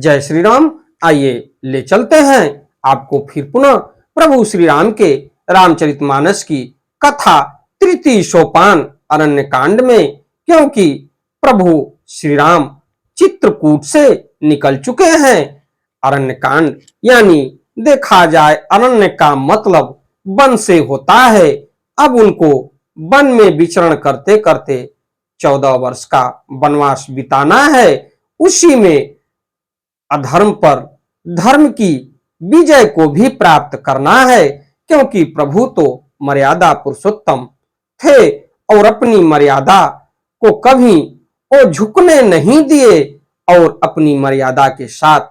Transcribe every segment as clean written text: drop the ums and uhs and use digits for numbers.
जय श्री राम। आइए ले चलते हैं आपको फिर पुनः प्रभु श्री राम के रामचरितमानस की कथा तृतीय सोपान अरण्य कांड में, क्योंकि प्रभु श्री राम चित्रकूट से निकल चुके हैं। अरण्य कांड यानी देखा जाए अरण्य का मतलब वन से होता है। अब उनको वन में विचरण करते करते 14 वर्ष का वनवास बिताना है। उसी में अधर्म पर धर्म की विजय को भी प्राप्त करना है, क्योंकि प्रभु तो मर्यादा पुरुषोत्तम थे और अपनी मर्यादा को कभी वो झुकने नहीं दिए। और अपनी मर्यादा के साथ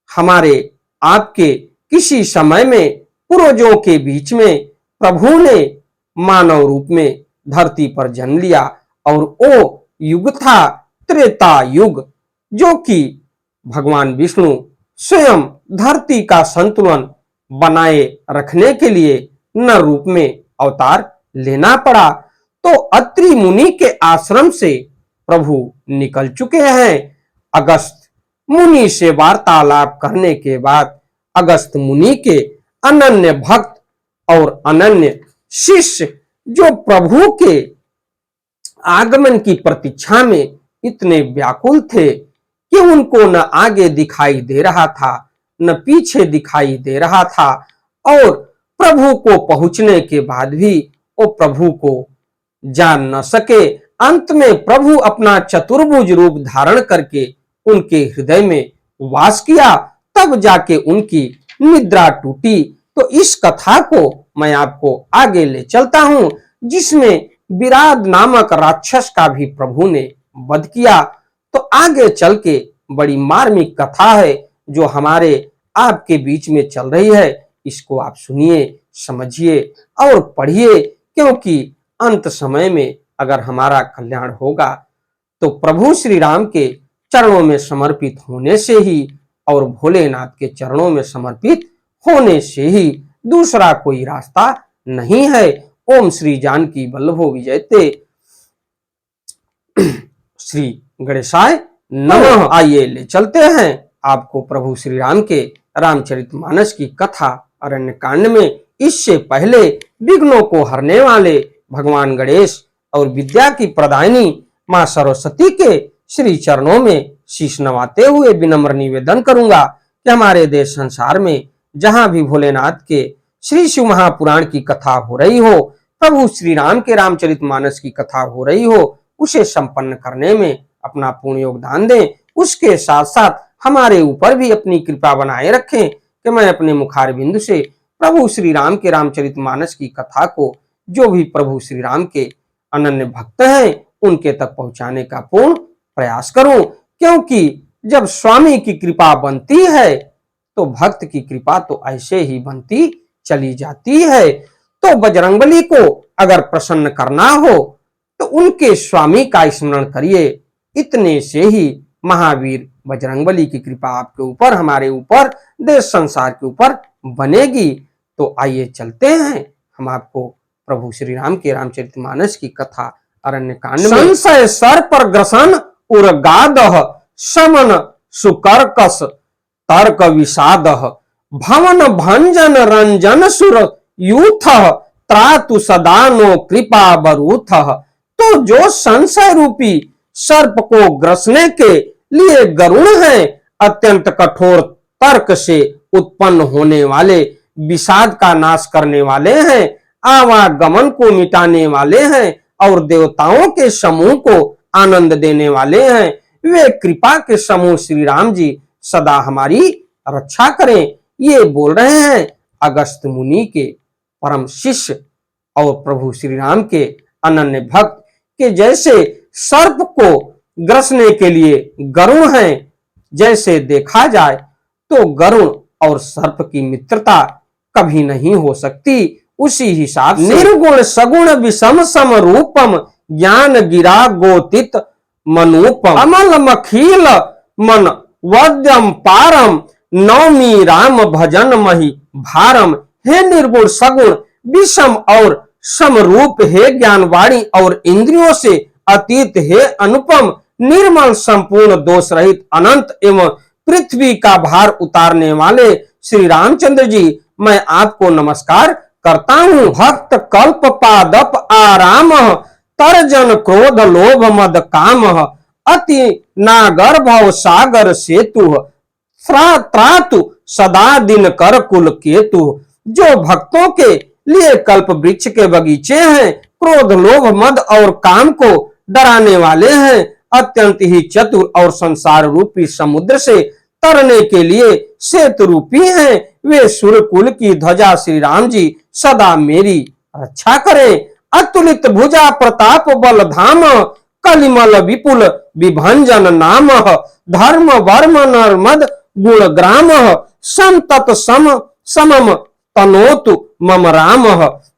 हमारे आपके किसी समय में पूर्वजों के बीच में प्रभु ने मानव रूप में धरती पर जन्म लिया। और वो युग था त्रेता युग, जो कि भगवान विष्णु स्वयं धरती का संतुलन बनाए रखने के लिए नर रूप में अवतार लेना पड़ा। तो अत्रि मुनि के आश्रम से प्रभु निकल चुके हैं। अगस्त मुनि से वार्तालाप करने के बाद अगस्त मुनि के अनन्य भक्त और अनन्य शिष्य जो प्रभु के आगमन की प्रतीक्षा में इतने व्याकुल थे कि उनको न आगे दिखाई दे रहा था न पीछे दिखाई दे रहा था। और प्रभु को पहुंचने के बाद भी वो प्रभु को जान न सके। अंत में प्रभु अपना चतुर्भुज रूप धारण करके उनके हृदय में वास किया, तब जाके उनकी निद्रा टूटी। तो इस कथा को मैं आपको आगे ले चलता हूं, जिसमें विराट नामक राक्षस का भी प्रभु ने वध किया। तो आगे चल के बड़ी मार्मिक कथा है जो हमारे आपके बीच में चल रही है। इसको आप सुनिए, समझिए और पढ़िए, क्योंकि अंत समय में अगर हमारा कल्याण होगा तो प्रभु श्री राम के चरणों में समर्पित होने से ही और भोलेनाथ के चरणों में समर्पित होने से ही दूसरा कोई रास्ता नहीं है। ओम श्री जानकी वल्लभो विजयते। श्री गणेशाय नमः। आइए ले चलते हैं आपको प्रभु श्री राम के रामचरितमानस की कथा अरण्य कांड में। इससे पहले विघ्नों को हरने वाले भगवान गणेश और विद्या की प्रदायिनी मां सरस्वती के श्री चरणों में शीश नवाते हुए विनम्र निवेदन करूंगा कि हमारे देश संसार में जहां भी भोलेनाथ के श्री शिव महापुराण की कथा हो रही हो, प्रभु श्री राम के रामचरितमानस की कथा हो रही हो, उसे संपन्न करने में अपना पूर्ण योगदान दें। उसके साथ साथ हमारे ऊपर भी अपनी कृपा बनाए रखें कि मैं अपने मुखार बिंदु से प्रभु श्री राम के रामचरितमानस की कथा को जो भी प्रभु श्री राम के अनन्य भक्त हैं उनके तक पहुंचाने का पूर्ण प्रयास करूं। क्योंकि जब स्वामी की कृपा बनती है तो भक्त की कृपा तो ऐसे ही बनती चली जाती है। तो बजरंगबली को अगर प्रसन्न करना हो तो उनके स्वामी का स्मरण करिए। इतने से ही महावीर बजरंगबली की कृपा आपके ऊपर, हमारे ऊपर, देश संसार के ऊपर बनेगी। तो आइए चलते हैं हम आपको प्रभु श्री राम के रामचरितमानस की कथा अरण्य कांड में। संशय सर पर ग्रसन उर्गादः शमन सुकर्कश तर्क विषादः भवन भंजन रंजन सुर यूथः त्रातु सदानो कृपा बरूथः। तो जो संशय रूपी सर्प को ग्रसने के लिए गरुण है, अत्यंत कठोर तर्क से उत्पन्न होने वाले, विषाद का नाश करने वाले हैं, आवागमन को मिटाने वाले हैं और देवताओं के समूह को आनंद देने वाले हैं, वे कृपा के समूह श्री राम जी सदा हमारी रक्षा करें। ये बोल रहे हैं अगस्त मुनि के परम शिष्य और प्रभु श्री राम के अनन्य भक्त के जैसे सर्प को ग्रसने के लिए गरुण हैं। जैसे देखा जाए तो गरुण और सर्प की मित्रता कभी नहीं हो सकती। उसी हिसाब से निर्गुण सगुण विषम सम रूपम ज्ञान गिरा गोतित मनूपम अमल मखील मन वद्यम पारम नौमी राम भजन मही भारम। हे निर्गुण सगुण विषम और समरूप, हे ज्ञानवाणी और इंद्रियों से अतीत, हे अनुपम निर्मल संपूर्ण दोष रहित अनंत एवं पृथ्वी का भार उतारने वाले श्री रामचंद्र जी, मैं आपको नमस्कार करता हूँ। भक्त कल्प पादप आराम, तर्जन क्रोध लोभ मद काम, अति नागर भव सागर सेतु, त्रातु सदा दिन कर कुल केतु। जो भक्तों के लिए कल्प वृक्ष के बगीचे हैं, क्रोध लोभ मद और काम को डराने वाले हैं, अत्यंत ही चतुर और संसार रूपी समुद्र से तरने के लिए सेतु रूपी हैं, वे सूर्य कुल की ध्वजा श्री राम जी सदा मेरी रक्षा करें। अतुलित भुजा प्रताप बल धाम, कलिमल विपुल विभंजन नाम, धर्म वर्म नर्मद गुण ग्राम, संतत समम तनोतु मम राम।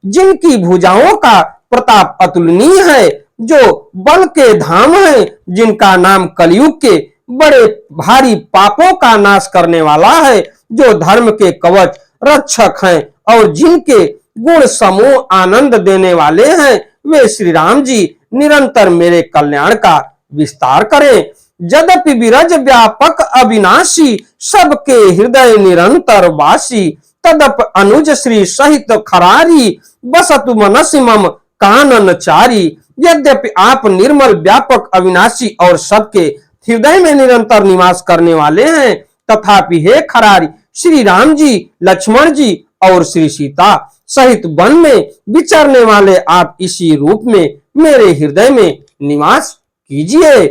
जिनकी भुजाओं का प्रताप अतुलनीय है, जो बल के धाम है, जिनका नाम कलयुग के बड़े भारी पापों का नाश करने वाला है, जो धर्म के कवच रक्षक हैं और जिनके गुण समूह आनंद देने वाले हैं, वे श्री राम जी निरंतर मेरे कल्याण का विस्तार करें। यद्यपि विरज व्यापक अविनाशी, सबके हृदय निरंतर वासी, तदप अनुज श्री सहित खरारी, बसतु मनसि मम कानन चारी। यद्यपि आप निर्मल व्यापक अविनाशी और सबके हृदय में निरंतर निवास करने वाले हैं, तथापि हे खरारी श्री राम जी, लक्ष्मण जी और श्री सीता सहित वन में विचरने वाले आप इसी रूप में मेरे हृदय में निवास कीजिए।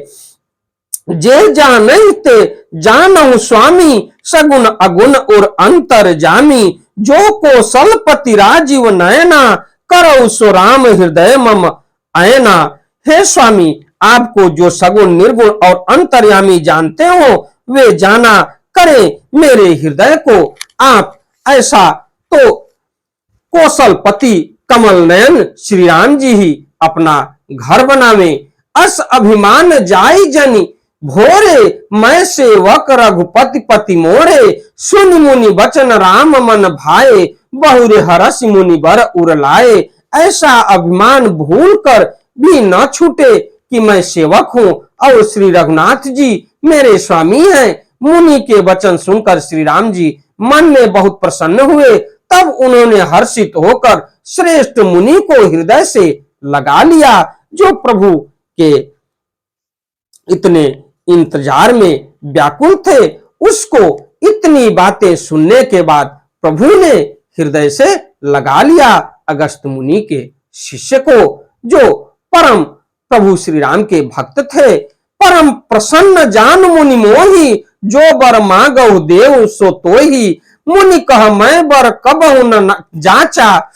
जे जानते जानहु स्वामी, सगुण अगुण और अंतर जामी, जो कौशलपति राजीव नयना, करौ सो राम हृदय मम अयना। हे स्वामी, आपको जो सगुण निर्गुण और अंतर्यामी जानते हो, वे जाना करें मेरे हृदय को आप। ऐसा तो कौशलपति कमल नयन श्री राम जी ही अपना घर बनावे। अस अभिमान जाई जनी भोरे, मैं सेवक रघुपति पति मोरे, सुन मुनि वचन राम मन भाए, बहुरे हरस मुनि बर उर लाए। ऐसा अभिमान भूल कर भी न छूटे कि मैं सेवक हूँ और श्री रघुनाथ जी मेरे स्वामी हैं। मुनि के वचन सुनकर श्री राम जी मन में बहुत प्रसन्न हुए। तब उन्होंने हर्षित होकर श्रेष्ठ मुनि को हृदय से लगा लिया, जो प्रभु के इतने इंतजार में व्याकुल थे। उसको इतनी बातें सुनने के बाद प्रभु ने हृदय से लगा लिया। अगस्त मुनि के शिष्य को, जो परम प्रभु श्री राम के भक्त थे, परम प्रसन्न जान मुनि मोही, जो बर मांगहु देव सो तोही। मुनि कह मैं बर कबहु न जाचा,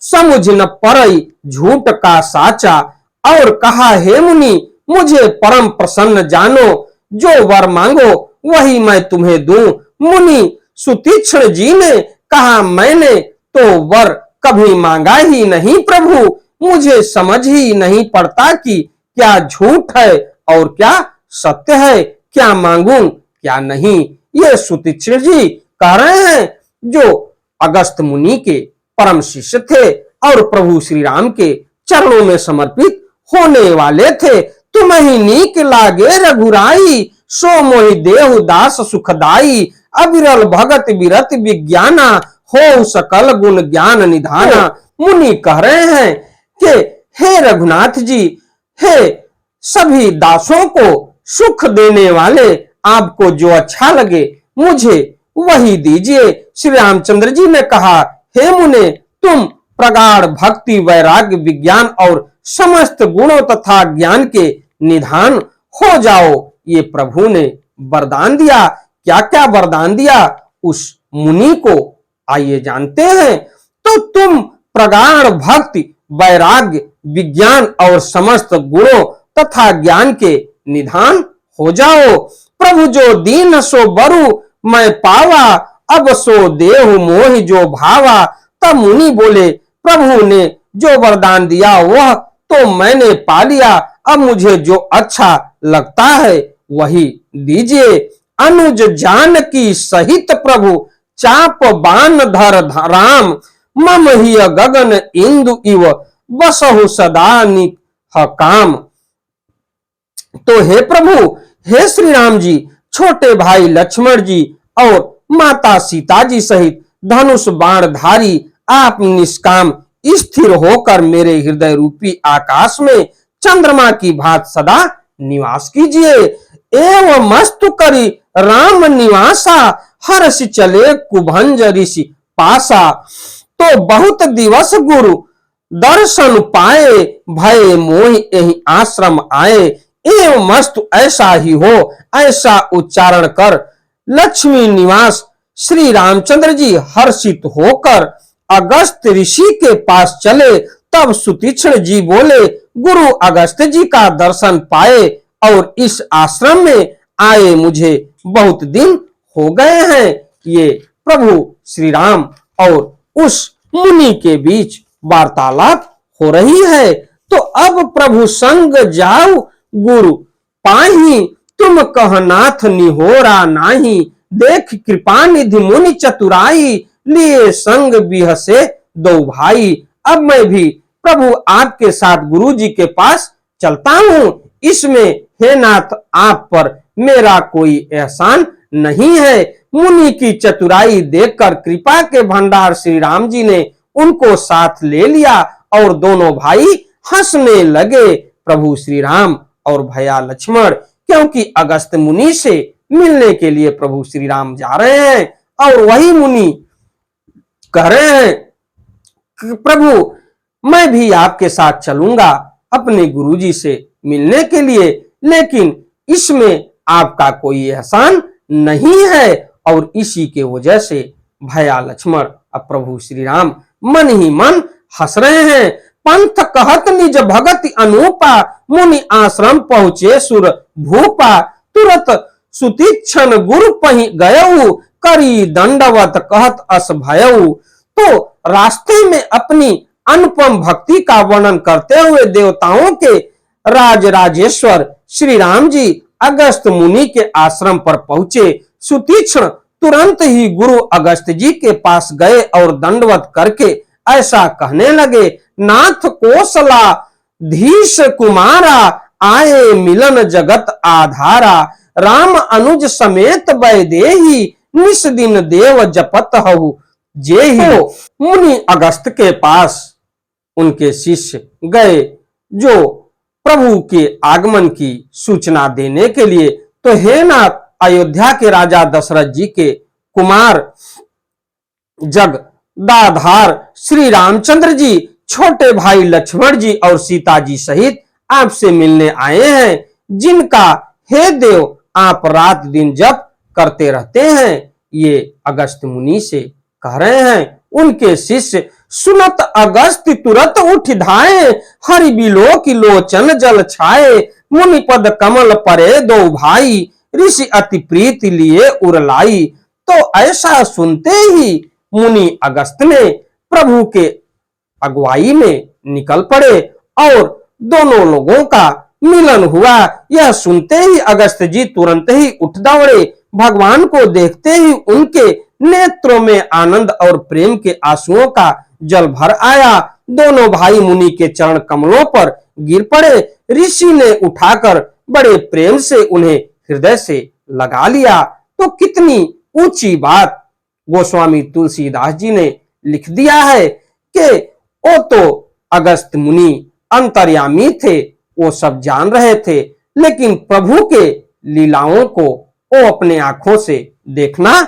समुझ न परई झूठ का साचा। और कहा हे मुनि, मुझे परम प्रसन्न जानो, जो वर मांगो वही मैं तुम्हें दूं। मुनि सुतीक्ष्ण जी ने कहा मैंने तो वर कभी मांगा ही नहीं प्रभु, मुझे समझ ही नहीं पड़ता कि क्या झूठ है और क्या सत्य है, क्या मांगूं क्या नहीं। ये सुतीक्ष्ण जी कह रहे हैं, जो अगस्त मुनि के परम शिष्य थे और प्रभु श्री राम के चरणों में समर्पित होने वाले थे। तुम ही नीक लागे रघुराई, सो मोहि देहु दास सुखदाई। अविरल भगत विरत विज्ञाना, हो सकल गुण ज्ञान निधाना। मुनि कह रहे हैं कि हे रघुनाथ जी, हे सभी दासों को सुख देने वाले, आपको जो अच्छा लगे मुझे वही दीजिए। श्री रामचंद्र जी ने कहा हे मुने, तुम प्रगाढ़ भक्ति वैराग्य विज्ञान और समस्त गुणों तथा ज्ञान के निधान हो जाओ। ये प्रभु ने वरदान दिया। क्या क्या वरदान दिया उस मुनि को आइए जानते हैं। तो तुम प्रगाढ़ भक्ति वैराग्य विज्ञान और समस्त गुणों तथा ज्ञान के निधान हो जाओ। प्रभु जो दीन सो बरु मैं पावा, अब सो देहु मोहि जो भावा। तब मुनि बोले प्रभु ने जो वरदान दिया वह तो मैंने पा लिया, अब मुझे जो अच्छा लगता है वही दीजिए। अनुज जानकी सहित प्रभु, चाप बाण धर राम। मम ही गगन इंदु इव, बसहु सदा निह काम। तो हे प्रभु, हे श्री राम जी, छोटे भाई लक्ष्मण जी और माता सीता जी सहित धनुष बाणधारी आप निष्काम स्थिर होकर मेरे हृदय रूपी आकाश में चंद्रमा की भांति सदा निवास कीजिए। एवं मस्तु करी राम निवासा, हर्ष चले कुभंज ऋषि पासा। तो बहुत दिवस गुरु दर्शन पाए, भय मोह यही आश्रम आए। एवं मस्तु ऐसा ही हो, ऐसा उच्चारण कर लक्ष्मी निवास श्री रामचंद्र जी हर्षित होकर अगस्त ऋषि के पास चले। तब सुतीक्ष्ण जी बोले, गुरु अगस्त जी का दर्शन पाए और इस आश्रम में आए मुझे बहुत दिन हो गए हैं। ये प्रभु श्री राम और उस मुनि के बीच वार्तालाप हो रही है। तो अब प्रभु संग जाओ गुरु पाही, तुम कहनाथ निहोरा नाही। देख कृपा निधि मुनि चतुराई, लिए संग बिहसे दो भाई। अब मैं भी प्रभु आपके साथ गुरु जी के पास चलता हूं। इसमें हे नाथ आप पर मेरा कोई एहसान नहीं है। मुनि की चतुराई देखकर कृपा के भंडार श्री राम जी ने उनको साथ ले लिया और दोनों भाई हंसने लगे। प्रभु श्री राम और भैया लक्ष्मण, क्योंकि अगस्त मुनि से मिलने के लिए प्रभु श्री राम जा रहे हैं और वही मुनि कह रहे हैं कि प्रभु मैं भी आपके साथ चलूंगा अपने गुरुजी से मिलने के लिए, लेकिन इसमें आपका कोई एहसान नहीं है। और इसी के वजह से भैया लक्ष्मण अब प्रभु श्री राम मन ही मन हंस रहे हैं। पंथ कहत निज भगत अनूपा, मुनि आश्रम पहुंचे सुर भूपा। तुरत सुतीक्षण गुरु पहि गयऊ, करी दंडवत कहत अस भयऊ। तो रास्ते में अपनी अनुपम भक्ति का वर्णन करते हुए देवताओं के राज राजेश्वर श्री राम जी अगस्त मुनि के आश्रम पर पहुंचे। सुतीक्षण तुरंत ही गुरु अगस्त जी के पास गए और दंडवत करके ऐसा कहने लगे, नाथ कोसला धीश कुमारा, आए मिलन जगत आधारा। राम अनुज समेत वैदेही, निस दिन देव जपत हऊ जेहि। मुनि अगस्त के पास उनके शिष्य गए जो प्रभु के आगमन की सूचना देने के लिए। तो हे नाथ, अयोध्या के राजा दशरथ जी के कुमार जगदाधार श्री रामचंद्र जी छोटे भाई लक्ष्मण जी और सीता जी सहित आपसे मिलने आए हैं, जिनका हे देव आप रात दिन जप करते रहते हैं। ये अगस्त मुनि से कह रहे हैं। उनके शिष्य सुनत अगस्त तुरत उठ धाये, हरि बिलो की लोचन जल छाए। मुनि पद कमल परे दो भाई, ऋषि अति प्रीति लिए उरलाई। तो ऐसा सुनते ही मुनि अगस्त ने प्रभु के अगुवाई में निकल पड़े और दोनों लोगों का मिलन हुआ। यह सुनते ही अगस्त जी तुरंत ही उठ दौड़े। भगवान को देखते ही उनके नेत्रों में आनंद और प्रेम के आंसुओं का जल भर आया। दोनों भाई मुनि के चरण कमलों पर गिर पड़े। ऋषि ने उठाकर बड़े प्रेम से उन्हें हृदय से लगा लिया। तो कितनी ऊंची बात गोस्वामी तुलसीदास जी ने लिख दिया है कि वो तो अगस्त मुनि अंतर्यामी थे, वो सब जान रहे थे, लेकिन प्रभु के लीलाओं को वो अपने आंखों से देखना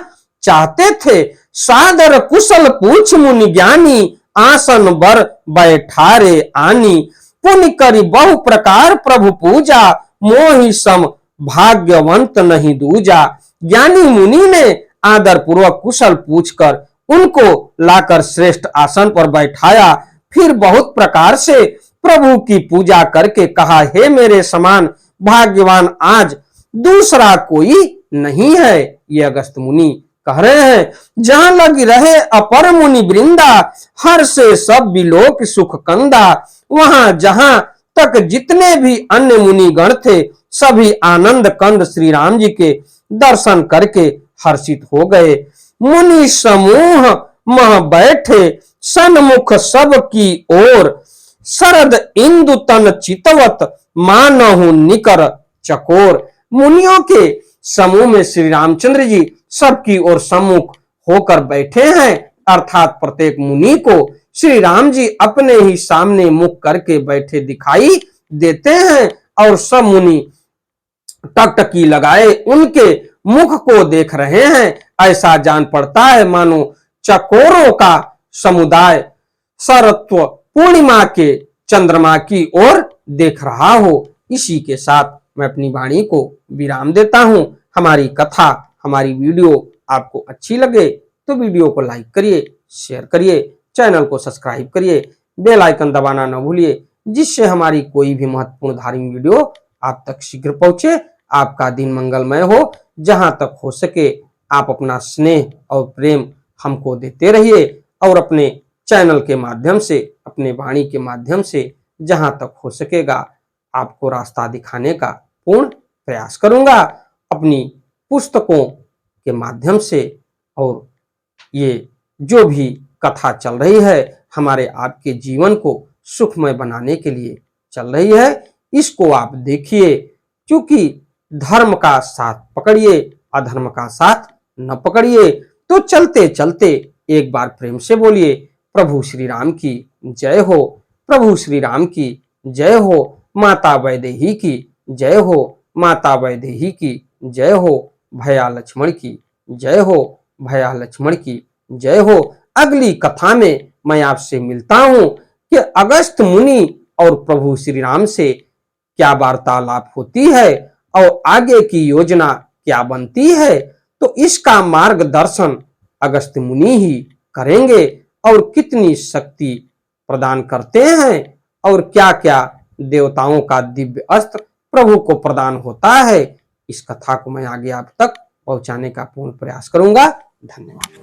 चाहते थे। सादर कुशल पूछ मुनि ज्ञानी, आसन बर बैठारे आनी। पुण्य करी बहु प्रकार प्रभु पूजा, मोहि सम भाग्यवंत नहीं दूजा। ज्ञानी मुनि ने आदर पूर्वक कुशल पूछकर उनको लाकर श्रेष्ठ आसन पर बैठाया। फिर बहुत प्रकार से प्रभु की पूजा करके कहा, हे मेरे समान भाग्यवान आज दूसरा कोई नहीं है। ये अगस्त मुनि कह रहे हैं। जहां लगी रहे अपर मुनि वृंदा, हर से सब बिलोक सुख कंदा। वहां जहां तक जितने भी अन्य मुनि गण थे, सभी आनंद कंद श्री राम जी के दर्शन करके हर्षित हो गए। मुनि समूह मह बैठे, सन्मुख सब की ओर। शरद इंदु तन चितवत, मानहु निकर चकोर। मुनियों के समूह में श्री रामचंद्र जी सबकी ओर सम्मुख होकर बैठे हैं, अर्थात प्रत्येक मुनि को श्री राम जी अपने ही सामने मुख करके बैठे दिखाई देते हैं और सब मुनि टकटकी लगाए उनके मुख को देख रहे हैं। ऐसा जान पड़ता है मानो चकोरों का समुदाय शरत्व पूर्णिमा के चंद्रमा की ओर देख रहा हो। इसी के साथ मैं अपनी वाणी को विराम देता हूं। हमारी कथा, हमारी वीडियो आपको अच्छी लगे तो वीडियो को लाइक करिए, शेयर करिए, चैनल को सब्सक्राइब करिए, बेल आइकन दबाना न भूलिए, जिससे हमारी कोई भी महत्वपूर्ण धार्मिक वीडियो आप तक शीघ्र पहुंचे। आपका दिन मंगलमय हो। जहां तक हो सके आप अपना स्नेह और प्रेम हमको देते रहिए और अपने चैनल के माध्यम से, अपने वाणी के माध्यम से जहां तक हो सकेगा आपको रास्ता दिखाने का पूर्ण प्रयास करूंगा, अपनी पुस्तकों के माध्यम से। और ये जो भी कथा चल रही है हमारे आपके जीवन को सुखमय बनाने के लिए चल रही है, इसको आप देखिए, क्योंकि धर्म का साथ पकड़िए, अधर्म का साथ न पकड़िए। तो चलते चलते एक बार प्रेम से बोलिए, प्रभु श्री राम की जय हो, प्रभु श्री राम की जय हो, माता वैदेही की जय हो, माता वैदेही की जय हो, भैया लक्ष्मण की जय हो, भैया लक्ष्मण की जय हो। अगली कथा में मैं आपसे मिलता हूं कि अगस्त्य मुनि और प्रभु श्री राम से क्या वार्तालाप होती है और आगे की योजना क्या बनती है। तो इसका मार्गदर्शन अगस्त्य मुनि ही करेंगे और कितनी शक्ति प्रदान करते हैं और क्या क्या देवताओं का दिव्य अस्त्र प्रभु को प्रदान होता है, इस कथा को मैं आगे आप तक पहुंचाने का पूर्ण प्रयास करूंगा। धन्यवाद।